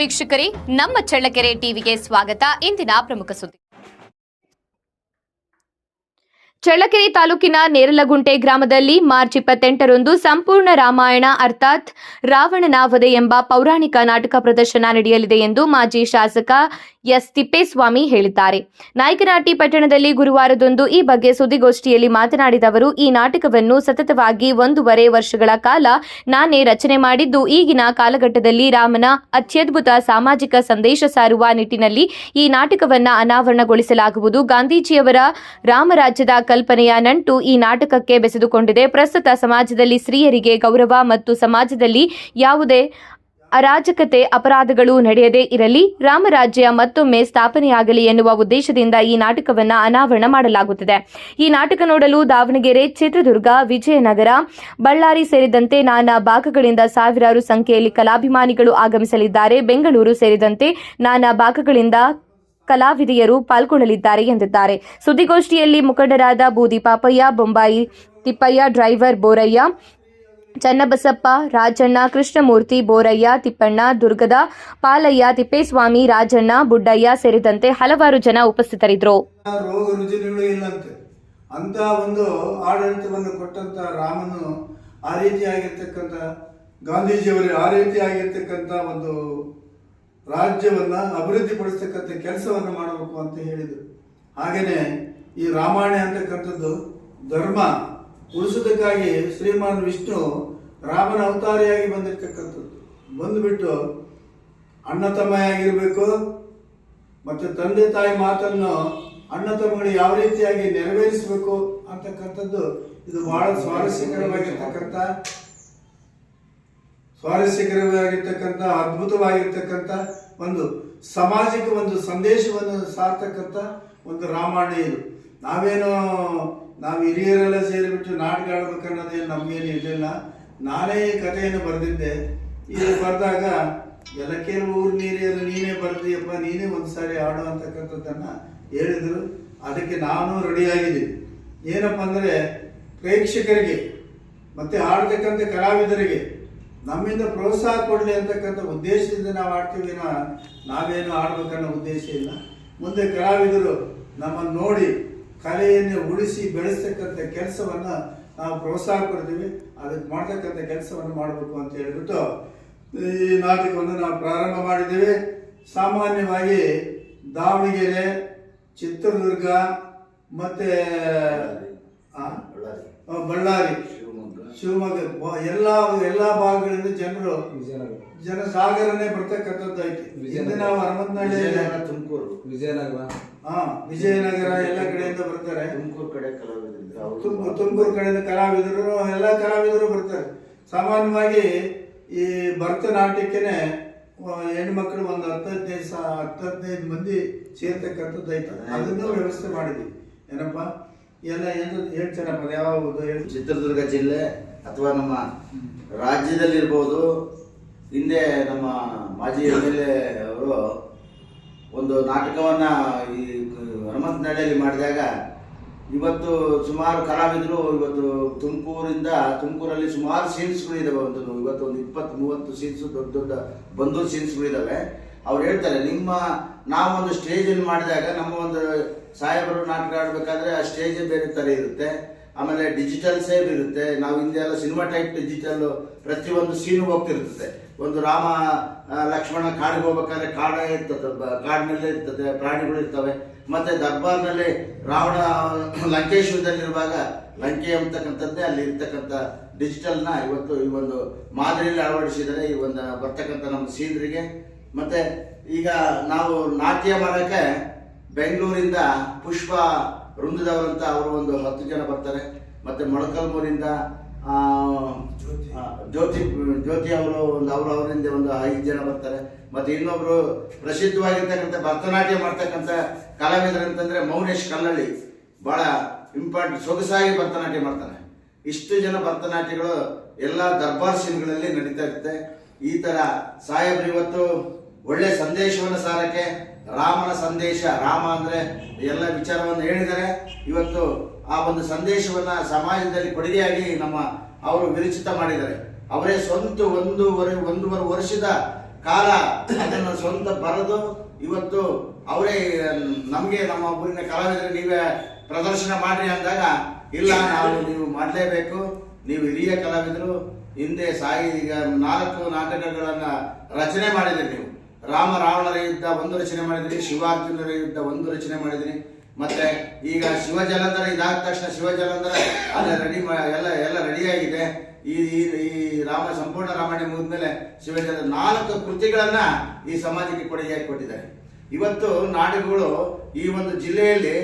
ವೀಕ್ಷಕರೇ, ನಮ್ಮ ಚಳ್ಳಕೆರೆ ಟಿವಿಗೆ ಸ್ವಾಗತ. ಇಂದಿನ ಪ್ರಮುಖ ಸುದ್ದಿ. ಚಳ್ಳಕೆರೆ ತಾಲೂಕಿನ ನೇರಲಗುಂಟೆ ಗ್ರಾಮದಲ್ಲಿ ಮಾರ್ಚ್ 28ರಂದು ಸಂಪೂರ್ಣ ರಾಮಾಯಣ ಅರ್ಥಾತ್ ರಾವಣನ ವಧೆ ಎಂಬ ಪೌರಾಣಿಕ ನಾಟಕ ಪ್ರದರ್ಶನ ನಡೆಯಲಿದೆ ಎಂದು ಮಾಜಿ ಶಾಸಕ ಎಸ್ ತಿಪ್ಪೇಸ್ವಾಮಿ ಹೇಳಿದ್ದಾರೆ. ನಾಯಕನಹಟ್ಟಿ ಪಟ್ಟಣದಲ್ಲಿ ಗುರುವಾರದಂದು ಈ ಬಗ್ಗೆ ಸುದ್ದಿಗೋಷ್ಠಿಯಲ್ಲಿ ಮಾತನಾಡಿದ ಅವರು, ಈ ನಾಟಕವನ್ನು ಸತತವಾಗಿ 1.5 ವರ್ಷಗಳ ಕಾಲ ನಾನೇ ರಚನೆ ಮಾಡಿದ್ದು, ಈಗಿನ ಕಾಲಘಟ್ಟದಲ್ಲಿ ರಾಮನ ಅತ್ಯದ್ಭುತ ಸಾಮಾಜಿಕ ಸಂದೇಶ ಸಾರುವ ನಿಟ್ಟಿನಲ್ಲಿ ಈ ನಾಟಕವನ್ನು ಅನಾವರಣಗೊಳಿಸಲಾಗುವುದು. ಗಾಂಧೀಜಿಯವರ ರಾಮರಾಜ್ಯದ ಕಲ್ಪನೆಯ ನಂಟು ಈ ನಾಟಕಕ್ಕೆ ಬೆಸೆದುಕೊಂಡಿದೆ. ಪ್ರಸ್ತುತ ಸಮಾಜದಲ್ಲಿ ಸ್ತ್ರೀಯರಿಗೆ ಗೌರವ ಮತ್ತು ಸಮಾಜದಲ್ಲಿ ಯಾವುದೇ ಅರಾಜಕತೆ ಅಪರಾಧಗಳು ನಡೆಯದೇ ಇರಲಿ, ರಾಮರಾಜ್ಯ ಮತ್ತೊಮ್ಮೆ ಸ್ಥಾಪನೆಯಾಗಲಿ ಎನ್ನುವ ಉದ್ದೇಶದಿಂದ ಈ ನಾಟಕವನ್ನು ಅನಾವರಣ ಮಾಡಲಾಗುತ್ತಿದೆ. ಈ ನಾಟಕ ನೋಡಲು ದಾವಣಗೆರೆ, ಚಿತ್ರದುರ್ಗ, ವಿಜಯನಗರ, ಬಳ್ಳಾರಿ ಸೇರಿದಂತೆ ನಾನಾ ಭಾಗಗಳಿಂದ ಸಾವಿರಾರು ಸಂಖ್ಯೆಯಲ್ಲಿ ಕಲಾಭಿಮಾನಿಗಳು ಆಗಮಿಸಲಿದ್ದಾರೆ. ಬೆಂಗಳೂರು ಸೇರಿದಂತೆ ನಾನಾ ಭಾಗಗಳಿಂದ ಕಲಾವಿದೆಯರು ಪಾಲ್ಗೊಳ್ಳಲಿದ್ದಾರೆ ಎಂದಿದ್ದಾರೆ. ಸುದ್ದಿಗೋಷ್ಠಿಯಲ್ಲಿ ಮುಖಂಡರಾದ ಬೂದಿ ಪಾಪಯ್ಯ, ಬೊಂಬಾಯಿ ತಿಪ್ಪಯ್ಯ, ಡ್ರೈವರ್ ಬೋರಯ್ಯ, ಚನ್ನಬಸಪ್ಪ, ರಾಜಣ್ಣ, ಕೃಷ್ಣಮೂರ್ತಿ, ಬೋರಯ್ಯ, ತಿಪ್ಪಣ್ಣ, ದುರ್ಗದ ಪಾಲಯ್ಯ, ತಿಪ್ಪೇಸ್ವಾಮಿ, ರಾಜಣ್ಣ, ಬುಡ್ಡಯ್ಯ ಸೇರಿದಂತೆ ಹಲವಾರು ಜನ ಉಪಸ್ಥಿತರಿದ್ದರು. ರೋಗ ರುಜಿನಗಳು ಇಲ್ಲಂತೆ ಅಂತ ಒಂದು ಆಡಳಿತವನ್ನು ಕೊಟ್ಟಂತ ರಾಮನು ಆ ರೀತಿಯಾಗಿರ್ತಕ್ಕಂಥ ಗಾಂಧೀಜಿಯವರು ಆ ರೀತಿಯಾಗಿರ್ತಕ್ಕಂಥ ಒಂದು ರಾಜ್ಯವನ್ನ ಅಭಿವೃದ್ಧಿಪಡಿಸ್ತಕ್ಕಂಥ ಕೆಲಸವನ್ನು ಮಾಡಬೇಕು ಅಂತ ಹೇಳಿದರು. ಹಾಗೆಯೇ ಈ ರಾಮಾಯಣ ಅಂತಕ್ಕಂಥದ್ದು ಧರ್ಮ ಉಳಿಸೋದಕ್ಕಾಗಿ ಶ್ರೀಮಾನ್ ವಿಷ್ಣು ರಾಮನ ಅವತಾರಿಯಾಗಿ ಬಂದಿರತಕ್ಕಂಥದ್ದು. ಬಂದುಬಿಟ್ಟು ಅಣ್ಣ ತಮ್ಮಯಾಗಿರಬೇಕು ಮತ್ತು ತಂದೆ ತಾಯಿ ಮಾತನ್ನು ಅಣ್ಣ ತಮ್ಮಗಳು ಯಾವ ರೀತಿಯಾಗಿ ನೆರವೇರಿಸಬೇಕು ಅಂತಕ್ಕಂಥದ್ದು ಇದು ಬಹಳ ಸ್ವಾರಸ್ಯಕರವಾಗಿರ್ತಕ್ಕಂಥ ಅದ್ಭುತವಾಗಿರ್ತಕ್ಕಂಥ ಒಂದು ಸಾಮಾಜಿಕ ಒಂದು ಸಂದೇಶವನ್ನು ಸಾರ್ತಕ್ಕಂಥ ಒಂದು ರಾಮಾಯಣ ಇದು. ನಾವು ಹಿರಿಯರೆಲ್ಲ ಸೇರಿಬಿಟ್ಟು ನಾಟಕ ಆಡ್ಬೇಕನ್ನೋದೇನು ನಮಗೇನು ಇರಲಿಲ್ಲ. ನಾನೇ ಈ ಕಥೆಯನ್ನು ಬರೆದಿದ್ದೆ. ಇದು ಬರೆದಾಗ ಎಲ್ಲ ಕೆಲವು ಊರು ನೀನೇ ಬರೆದಿಯಪ್ಪ, ನೀನೇ ಒಂದು ಸಾರಿ ಆಡು ಅಂತಕ್ಕಂಥದ್ದನ್ನು ಹೇಳಿದರು. ಅದಕ್ಕೆ ನಾನು ರೆಡಿಯಾಗಿದ್ದೀನಿ. ಏನಪ್ಪ ಅಂದರೆ ಪ್ರೇಕ್ಷಕರಿಗೆ ಮತ್ತು ಆಡ್ತಕ್ಕಂಥ ಕಲಾವಿದರಿಗೆ ನಮ್ಮಿಂದ ಪ್ರೋತ್ಸಾಹ ಕೊಡಲಿ ಅಂತಕ್ಕಂಥ ಉದ್ದೇಶದಿಂದ ನಾವು ಆಡ್ತೀವಿ. ನಾವೇನು ಆಡ್ಬೇಕನ್ನೋ ಉದ್ದೇಶ ಇಲ್ಲ. ಮುಂದೆ ಕಲಾವಿದರು ನಮ್ಮನ್ನು ನೋಡಿ ಕಲೆಯನ್ನು ಉಳಿಸಿ ಬೆಳೆಸ್ತಕ್ಕಂಥ ಕೆಲಸವನ್ನು ನಾವು ಪ್ರೋತ್ಸಾಹ ಕೊಡ್ತೀವಿ. ಅದಕ್ಕೆ ಮಾಡ್ತಕ್ಕಂಥ ಕೆಲಸವನ್ನು ಮಾಡಬೇಕು ಅಂತ ಹೇಳಿಬಿಟ್ಟು ಈ ನಾಟಕವನ್ನು ನಾವು ಪ್ರಾರಂಭ ಮಾಡಿದ್ದೀವಿ. ಸಾಮಾನ್ಯವಾಗಿ ದಾವಣಗೆರೆ, ಚಿತ್ರದುರ್ಗ ಮತ್ತು ಬಳ್ಳಾರಿ, ಶಿವಮೊಗ್ಗ ಎಲ್ಲ ಭಾಗಗಳಿಂದ ಜನಸಾಗರನೇ ಬರ್ತಕ್ಕಂಥದ್ದು ಐತಿ. ಹಿಂದೆ ನಾವು ಹನುಮಂತನಹಳ್ಳಿ, ತುಮಕೂರು, ವಿಜಯನಗರ ಎಲ್ಲ ಕಡೆಯಿಂದ ಬರ್ತಾರೆ. ತುಮಕೂರು ಕಡೆಯಿಂದ ಕಲಾವಿದರು ಎಲ್ಲ ಕಲಾವಿದರು ಬರ್ತಾರೆ. ಸಾಮಾನ್ಯವಾಗಿ ಈ ಭರತನಾಟ್ಯಕ್ಕೆನೆ ಹೆಣ್ಮಕ್ಳು ಒಂದು 10-15 ಮಂದಿ ಸೇರ್ತಕ್ಕಂಥದ್ದು ಐತೆ. ಅದನ್ನು ವ್ಯವಸ್ಥೆ ಮಾಡಿದ್ವಿ. ಏನಪ್ಪ ಎಲ್ಲ ಹೇಳ್ತಾರಪ್ಪ ಯಾವುದು ಚಿತ್ರದುರ್ಗ ಜಿಲ್ಲೆ ಅಥವಾ ನಮ್ಮ ರಾಜ್ಯದಲ್ಲಿರ್ಬೋದು. ಹಿಂದೆ ನಮ್ಮ ಮಾಜಿ MLA ಅವರು ಒಂದು ನಾಟಕವನ್ನು ಈ ಹನುಮಂತನಹಳ್ಳಿಯಲ್ಲಿ ಮಾಡಿದಾಗ ಇವತ್ತು ಸುಮಾರು ಕಲಾವಿದರು ಇವತ್ತು ತುಮಕೂರಲ್ಲಿ ಸುಮಾರು ಸೀನ್ಸ್ಗಳಿದ್ದಾವೆ. ಇವತ್ತು ಒಂದು 20-30 ಸೀನ್ಸು ದೊಡ್ಡ ದೊಡ್ಡ ಬಂದೂರು ಸೀನ್ಸ್ಗಳಿದ್ದಾವೆ. ಅವ್ರು ಹೇಳ್ತಾರೆ, ನಾವೊಂದು ಸ್ಟೇಜಲ್ಲಿ ಮಾಡಿದಾಗ ನಮ್ಮ ಒಂದು ಸಾಹೇಬರು ನಾಟಕ ಆಡಬೇಕಾದ್ರೆ ಆ ಸ್ಟೇಜೇ ಬೇರೆ ಥರ ಇರುತ್ತೆ. ಆಮೇಲೆ ಡಿಜಿಟಲ್ ಸೇವ್ ಇರುತ್ತೆ. ನಾವು ಹಿಂದೆ ಎಲ್ಲ ಸಿನಿಮಾ ಟೈಪ್ ಡಿಜಿಟಲ್ ಪ್ರತಿಯೊಂದು ಸೀನು ಹೋಗ್ತಿರ್ತದೆ. ಒಂದು ರಾಮ ಲಕ್ಷ್ಮಣ ಕಾಡಿಗೆ ಹೋಗ್ಬೇಕಾದ್ರೆ ಕಾಡ ಇರ್ತದೆ, ಕಾಡಿನಲ್ಲೇ ಇರ್ತದೆ, ಪ್ರಾಣಿಗಳು ಇರ್ತವೆ. ಮತ್ತೆ ದರ್ಬಾರ್ನಲ್ಲಿ ರಾವಣ ಲಂಕೇಶ್ವರದಲ್ಲಿರುವಾಗ ಲಂಕೆ ಅಂತಕ್ಕಂಥದ್ದೇ ಅಲ್ಲಿ ಇರ್ತಕ್ಕಂಥ ಡಿಜಿಟಲ್ನ ಇವತ್ತು ಈ ಒಂದು ಮಾದರಿಯಲ್ಲಿ ಅಳವಡಿಸಿದರೆ ಈ ಒಂದು ಬರ್ತಕ್ಕಂಥ ನಮ್ಮ ಸೀನರಿಗೆ. ಮತ್ತೆ ಈಗ ನಾವು ನಾಟ್ಯ ಮಾಡೋಕ್ಕೆ ಬೆಂಗಳೂರಿಂದ ಪುಷ್ಪ ವೃಂದದವರಂತ ಅವರು ಒಂದು 10 ಜನ ಬರ್ತಾರೆ. ಮತ್ತೆ ಮೊಳಕಾಲ್ಮೂರಿಂದ ಜ್ಯೋತಿ ಅವರು ಅವರಿಂದ ಒಂದು 5 ಜನ ಬರ್ತಾರೆ. ಮತ್ತೆ ಇನ್ನೊಬ್ರು ಪ್ರಸಿದ್ಧವಾಗಿರ್ತಕ್ಕಂಥ ಭರತನಾಟ್ಯ ಮಾಡ್ತಕ್ಕಂಥ ಕಲಾವಿದರು ಅಂತಂದ್ರೆ ಮೌನೇಶ್ ಕಲ್ಲಳ್ಳಿ, ಬಹಳ ಇಂಪಾರ್ಟೆಂಟ್ ಸೊಗಸಾಗಿ ಭರತನಾಟ್ಯ ಮಾಡ್ತಾನೆ. ಇಷ್ಟು ಜನ ಭರತನಾಟ್ಯಗಳು ಎಲ್ಲ ದರ್ಬಾರ್ ಸೀನ್ಗಳಲ್ಲಿ ನಡೀತಾ ಇರುತ್ತೆ. ಈ ತರ ಸಾಹೇಬ್ರು ಇವತ್ತು ಒಳ್ಳೆ ಸಂದೇಶವನ್ನು ಸಾರಕ್ಕೆ ರಾಮನ ಸಂದೇಶ, ರಾಮ ಅಂದ್ರೆ ಎಲ್ಲ ವಿಚಾರವನ್ನು ಹೇಳಿದರೆ ಇವತ್ತು ಆ ಒಂದು ಸಂದೇಶವನ್ನ ಸಮಾಜದಲ್ಲಿ ಕೊಡುಗೆಯಾಗಿ ಅವರು ವಿರಚಿತ ಮಾಡಿದ್ದಾರೆ. ಅವರೇ ಸ್ವಂತ ಒಂದೂವರೆ ವರ್ಷದ ಕಾಲ ಅದನ್ನು ಸ್ವಂತ ಬರೆದು ಇವತ್ತು ಅವರೇ ನಮಗೆ ನಮ್ಮ ಊರಿನ ಕಲಾವಿದರು ನೀವೇ ಪ್ರದರ್ಶನ ಮಾಡ್ರಿ ಅಂದಾಗ ಇಲ್ಲ ನೀವು ಮಾಡಲೇಬೇಕು, ನೀವು ಹಿರಿಯ ಕಲಾವಿದರು, ಹಿಂದೆ ಈಗ 4 ನಾಟಕಗಳನ್ನ ರಚನೆ ಮಾಡಿದ್ರಿ. ನೀವು ರಾಮ ರಾವಣರ ಯುದ್ಧ 1 ರಚನೆ ಮಾಡಿದ್ರಿ, ಶಿವಾರ್ಜುನರ ಯುದ್ಧ 1 ರಚನೆ ಮಾಡಿದ್ರಿ, ಮತ್ತೆ ಈಗ ಶಿವಜಲಂಧರ ಇದಾದ ತಕ್ಷಣ ಶಿವಜಲಂಧರ ರೆಡಿ ಎಲ್ಲ ರೆಡಿಯಾಗಿದೆ. ಈ ಸಂಪೂರ್ಣ ರಾಮಾಯಣ ಮುಗಿದ್ಮೇಲೆ ಶಿವಜಲಂಧರ 4 ಕೃತಿಗಳನ್ನ ಈ ಸಮಾಜಕ್ಕೆ ಕೊಡುಗೆಯಾಗಿ ಕೊಟ್ಟಿದ್ದಾರೆ. ಇವತ್ತು ನಾಡುಗಳು ಈ ಒಂದು ಜಿಲ್ಲೆಯಲ್ಲಿ